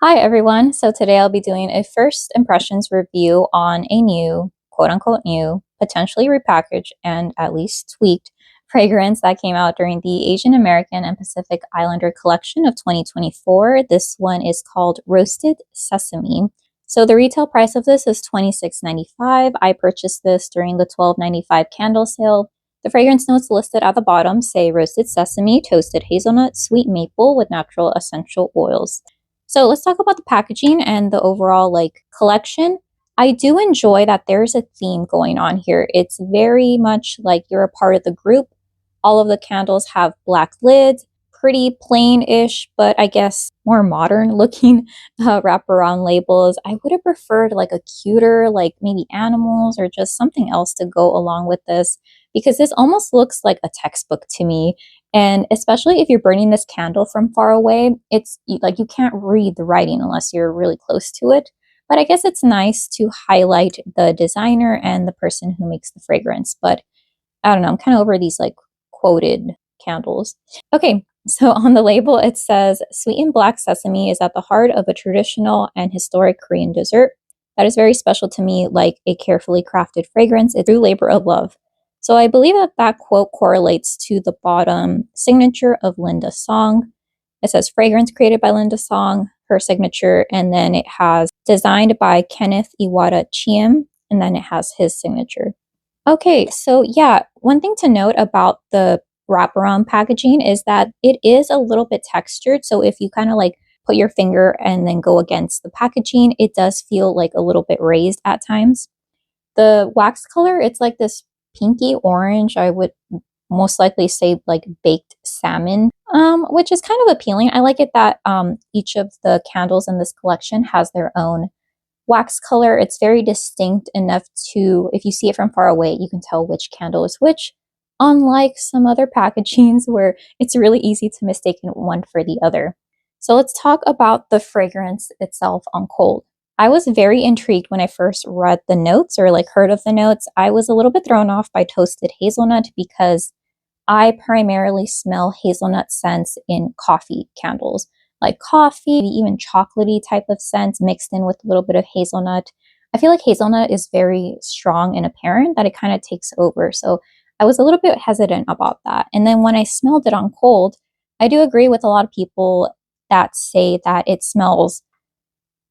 Hi everyone, so today I'll be doing a first impressions review on a new, quote unquote new, potentially repackaged and at least tweaked fragrance that came out during the Asian American and Pacific Islander collection of 2024. This one is called Roasted Sesame. So the retail price of this is $26.95. I purchased this during the $12.95 candle sale. The fragrance notes listed at the bottom say roasted sesame, toasted hazelnut, sweet maple with natural essential oils. So let's talk about the packaging and the overall collection. I do enjoy that there's a theme going on here. It's very much like you're a part of the group. All of the candles have black lids, pretty plain-ish, but I guess more modern looking wraparound labels. I would have preferred like a cuter, like maybe animals or just something else to go along with this, because this almost looks like a textbook to me. And especially if you're burning this candle from far away, it's like you can't read the writing unless you're really close to it. But I guess it's nice to highlight the designer and the person who makes the fragrance. But I don't know, I'm kind of over these like quoted candles. Okay, so on the label it says sweetened black sesame is at the heart of a traditional and historic Korean dessert that is very special to me, like a carefully crafted fragrance. It's a true labor of love. So I believe that that quote correlates to the bottom signature of Linda Song. It says fragrance created by Linda Song, her signature, and then it has designed by Kenneth Iwata Chiem, and then it has his signature. Okay, so yeah, one thing to note about the wraparound packaging is that it is a little bit textured. So if you kind of like put your finger and then go against the packaging, it does feel like a little bit raised at times. The wax color, it's like this pinky orange. I would most likely say like baked salmon, which is kind of appealing. I like it that each of the candles in this collection has their own wax color. It's very distinct enough to, if you see it from far away, you can tell which candle is which, unlike some other packagings where it's really easy to mistake one for the other. So let's talk about the fragrance itself on cold. I was very intrigued when I first read the notes or like heard of the notes. I was a little bit thrown off by toasted hazelnut because I primarily smell hazelnut scents in coffee candles, like coffee, even chocolatey type of scents mixed in with a little bit of hazelnut. I feel like hazelnut is very strong and apparent that it kind of takes over. So I was a little bit hesitant about that. And then when I smelled it on cold, I do agree with a lot of people that say that it smells,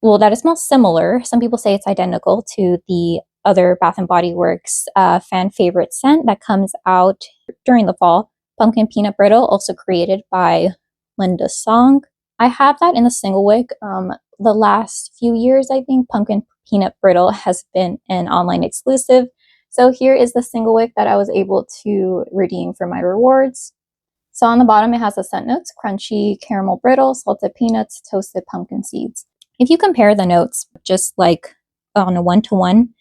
well, that it smells similar. Some people say it's identical to the other Bath and Body Works fan favorite scent that comes out during the fall, Pumpkin Peanut Brittle, also created by Linda Song. I have that in the single wick. The last few years, I think Pumpkin Peanut Brittle has been an online exclusive. So here is the single wick that I was able to redeem for my rewards. So on the bottom, it has the scent notes: crunchy caramel brittle, salted peanuts, toasted pumpkin seeds. If you compare the notes just like on a one-to-one,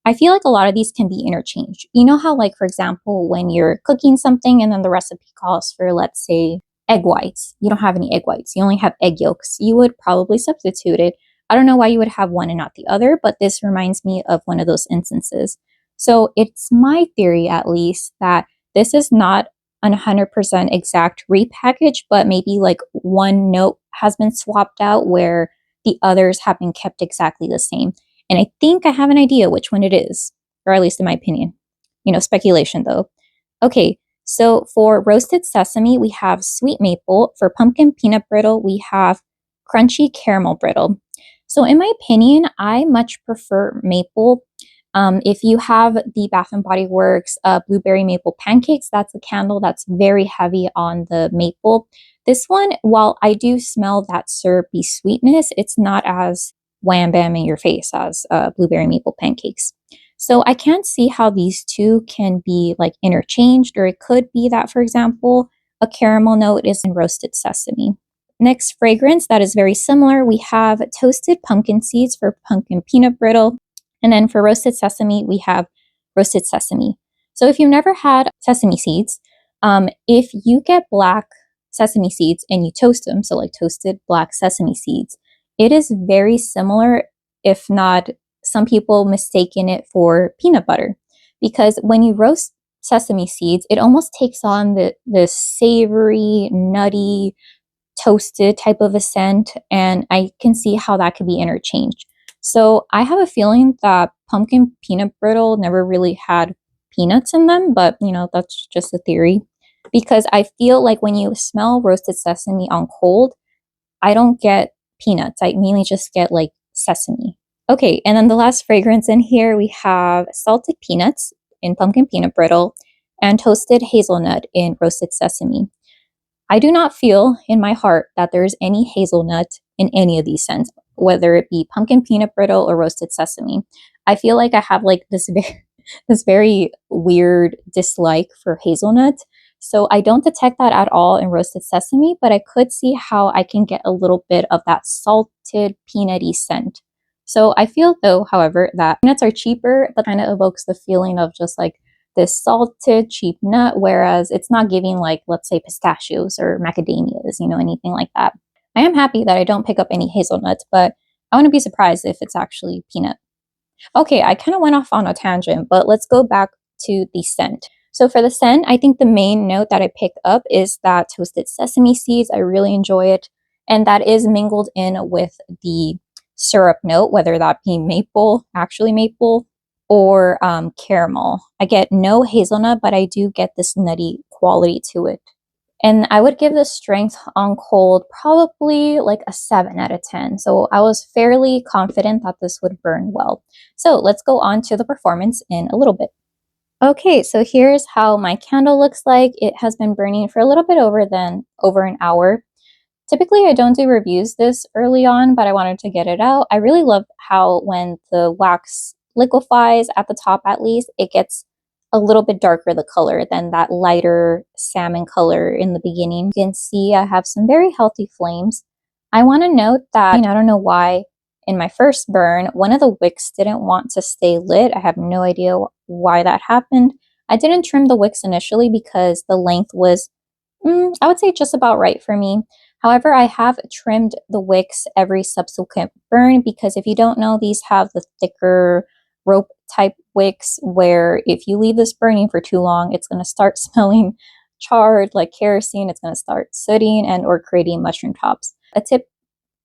I feel like a lot of these can be interchanged. You know how, like, for example, when you're cooking something and then the recipe calls for, let's say, egg whites. You don't have any egg whites. You only have egg yolks. You would probably substitute it. I don't know why you would have one and not the other, but this reminds me of one of those instances. So it's my theory, at least, that this is not a 100% exact repackage, but maybe like one note has been swapped out where the others have been kept exactly the same. And I think I have an idea which one it is, or at least in my opinion. Speculation though. Okay, so for roasted sesame, we have sweet maple. For pumpkin peanut brittle, we have crunchy caramel brittle. So in my opinion, I much prefer maple. If you have the Bath and Body Works blueberry maple pancakes, that's a candle that's very heavy on the maple. This one, while I do smell that syrupy sweetness, it's not as wham bam in your face as blueberry maple pancakes. So I can't see how these two can be like interchanged, or it could be that, for example, a caramel note is in roasted sesame. Next fragrance that is very similar, we have toasted pumpkin seeds for pumpkin peanut brittle. And then for roasted sesame, we have roasted sesame. So if you've never had sesame seeds, if you get black sesame seeds and you toast them, so like toasted black sesame seeds, it is very similar, if not, some people mistaken it for peanut butter. Because when you roast sesame seeds, it almost takes on the savory, nutty, toasted type of a scent, and I can see how that could be interchanged. So I have a feeling that pumpkin peanut brittle never really had peanuts in them, but you know, that's just a theory. Because I feel like when you smell roasted sesame on cold, I don't get peanuts. I mainly just get like sesame. Okay, and then the last fragrance in here, we have salted peanuts in pumpkin peanut brittle and toasted hazelnut in roasted sesame. I do not feel in my heart that there is any hazelnut in any of these scents, whether it be pumpkin peanut brittle or roasted sesame. I feel like I have like this very weird dislike for hazelnut. So I don't detect that at all in roasted sesame, but I could see how I can get a little bit of that salted peanutty scent. So I feel though, however, that peanuts are cheaper, but kind of evokes the feeling of just like this salted cheap nut, whereas it's not giving like, let's say, pistachios or macadamias, you know, anything like that. I am happy that I don't pick up any hazelnuts, but I wouldn't be surprised if it's actually peanut. Okay, I kind of went off on a tangent, but let's go back to the scent. So for the scent, I think the main note that I pick up is that toasted sesame seeds. I really enjoy it. And that is mingled in with the syrup note, whether that be maple, actually maple, or caramel. I get no hazelnut, but I do get this nutty quality to it. And I would give the strength on cold probably like a 7 out of 10. So I was fairly confident that this would burn well. So let's go on to the performance in a little bit. Okay, so here's how my candle looks like. It has been burning for a little bit over an hour. Typically, I don't do reviews this early on, but I wanted to get it out. I really love how when the wax liquefies at the top, at least, it gets a little bit darker the color than that lighter salmon color in the beginning. You can see I have some very healthy flames. I want to note that, I don't know why, in my first burn, one of the wicks didn't want to stay lit. I have no idea why that happened. I didn't trim the wicks initially because the length was, I would say, just about right for me. However, I have trimmed the wicks every subsequent burn because if you don't know, these have the thicker rope type wicks where if you leave this burning for too long, it's going to start smelling charred like kerosene. It's going to start sooting and or creating mushroom tops. A tip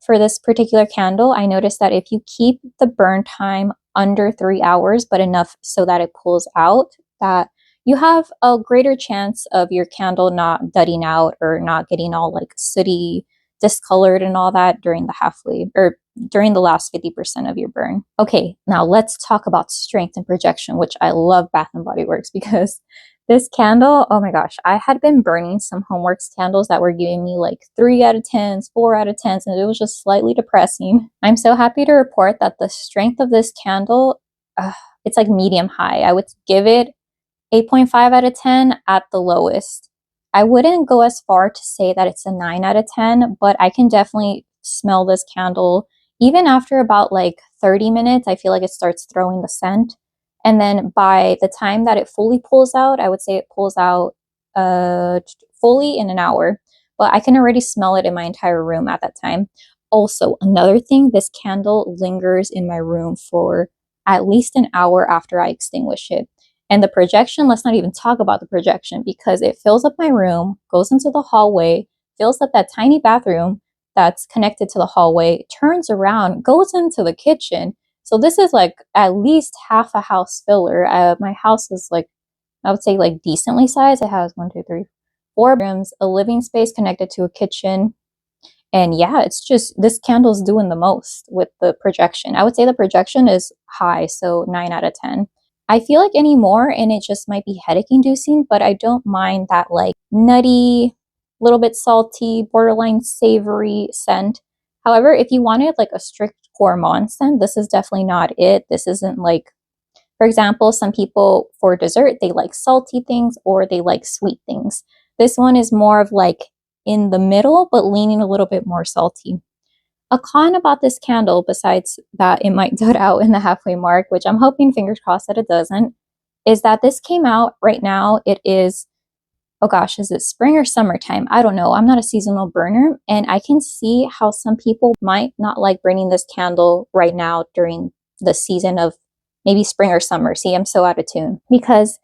for this particular candle, I noticed that if you keep the burn time under 3 hours, but enough so that it pulls out, that you have a greater chance of your candle not dudding out or not getting all like sooty, discolored and all that during the halfway or during the last 50% of your burn. Okay, now let's talk about strength and projection, which I love Bath and Body Works because this candle, oh my gosh, I had been burning some Homeworks candles that were giving me like 3 out of 10s, 4 out of 10s, and it was just slightly depressing. I'm so happy to report that the strength of this candle, it's like medium high. I would give it 8.5 out of 10 at the lowest. I wouldn't go as far to say that it's a 9 out of 10, but I can definitely smell this candle. Even after about like 30 minutes, I feel like it starts throwing the scent. And then by the time that it fully pulls out, I would say it pulls out fully in an hour. But I can already smell it in my entire room at that time. Also, another thing, this candle lingers in my room for at least an hour after I extinguish it. And the projection, let's not even talk about the projection because it fills up my room, goes into the hallway, fills up that tiny bathroom that's connected to the hallway, turns around, goes into the kitchen. So this is like at least half a house filler. My house is like, I would say like decently sized. It has 1, 2, 3, 4 rooms, a living space connected to a kitchen. And yeah, it's just, this candle's doing the most with the projection. I would say the projection is high, so 9 out of 10. I feel like anymore, and it just might be headache inducing, but I don't mind that like nutty, little bit salty, borderline savory scent. However, if you wanted like a strict gourmand scent, this is definitely not it. This isn't like, for example, some people for dessert, they like salty things or they like sweet things. This one is more of like in the middle, but leaning a little bit more salty. A con about this candle, besides that it might dud out in the halfway mark, which I'm hoping, fingers crossed, that it doesn't, is that this came out right now. It is, oh gosh, is it spring or summertime? I don't know. I'm not a seasonal burner, and I can see how some people might not like burning this candle right now during the season of maybe spring or summer. See, I'm so out of tune because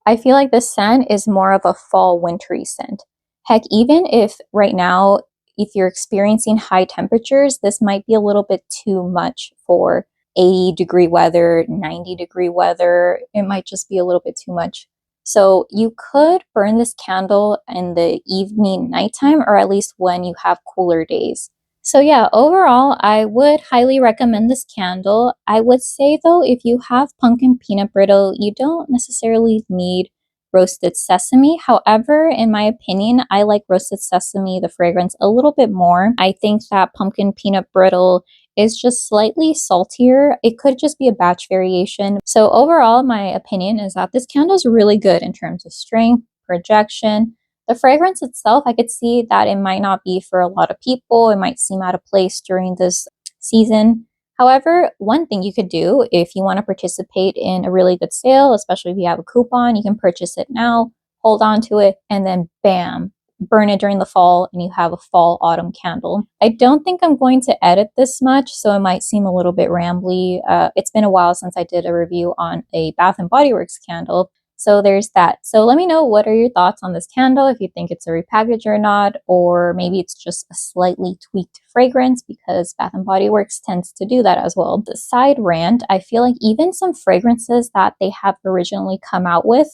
I feel like this scent is more of a fall wintry scent. Heck, even if right now if you're experiencing high temperatures, this might be a little bit too much for 80-degree weather, 90-degree weather. It might just be a little bit too much. So you could burn this candle in the evening, nighttime, or at least when you have cooler days. So yeah, overall, I would highly recommend this candle. I would say though, if you have pumpkin peanut brittle, you don't necessarily need roasted sesame. However, in my opinion, I like roasted sesame, the fragrance, a little bit more. I think that pumpkin peanut brittle is just slightly saltier. It could just be a batch variation. So overall, my opinion is that this candle is really good in terms of strength, projection. The fragrance itself, I could see that it might not be for a lot of people. It might seem out of place during this season. However, one thing you could do if you want to participate in a really good sale, especially if you have a coupon, you can purchase it now, hold on to it, and then bam, burn it during the fall and you have a fall autumn candle. I don't think I'm going to edit this much, so it might seem a little bit rambly. It's been a while since I did a review on a Bath and Body Works candle. So there's that. So let me know, what are your thoughts on this candle, if you think it's a repackage or not, or maybe it's just a slightly tweaked fragrance, because Bath and Body Works tends to do that as well. The side rant, I feel like even some fragrances that they have originally come out with,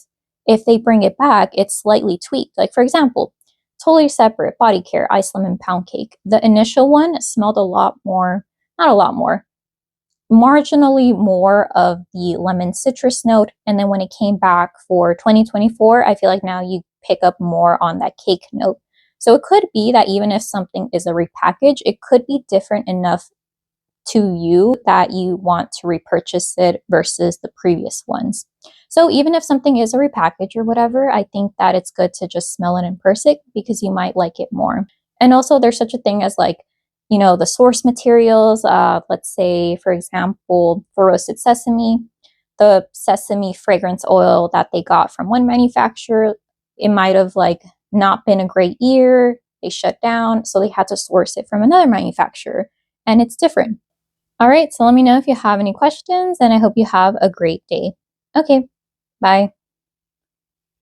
if they bring it back, it's slightly tweaked. Like for example, Totally Separate Body Care Ice Lemon Pound Cake. The initial one smelled a lot more, not a lot more, marginally more of the lemon citrus note, and then when it came back for 2024, I feel like now you pick up more on that cake note. So it could be that even if something is a repackage, it could be different enough to you that you want to repurchase it versus the previous ones. So even if something is a repackage or whatever, I think that it's good to just smell it in person because you might like it more. And also there's such a thing as like, you know, the source materials. Let's say, for example, for Roasted Sesame, the sesame fragrance oil that they got from one manufacturer, it might have like not been a great year. They shut down, so they had to source it from another manufacturer, and it's different. All right, so let me know if you have any questions, and I hope you have a great day. Okay, bye.